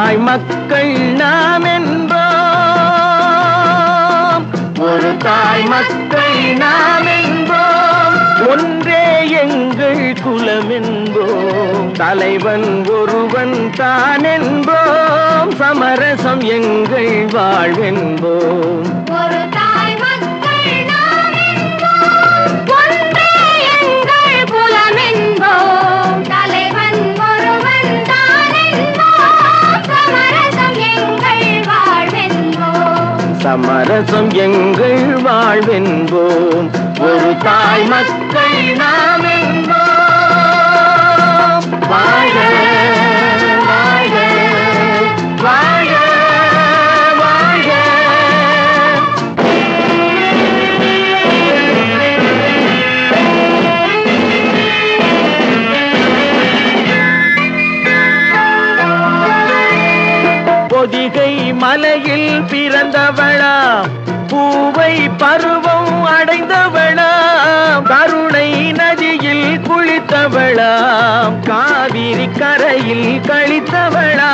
தாய் மக்கள் நாம் என்போம், ஒரு தாய் மக்கள் நாம் என்போம், ஒன்றே எங்கள் குலம் என்போம், தலைவன் ஒருவன் தான் என்போம், சமரசம் எங்கள் வாழ்வென்போம். ஒரு தாய் மக்கள் நாம் என்போம், ஒன்றே எங்கள் குலம் என்போம், தலைவன் ஒருவன் தான் என்போம், சமரசம் எங்கள் வாழ்வென்போம். சமரசம் எங்கள் வாழ்வென்போம், ஒரு தாய் மக்கள் நாம் என்போம். வாழ்க வாழ்க வாழ்க வாழ்க. பொதிகை மலையில் பிறந்தவளா, பூவை பருவம் அடைந்தவளா, கருணை நதியில் குளித்தவளா, காவிரி கரையில் கழித்தவளா,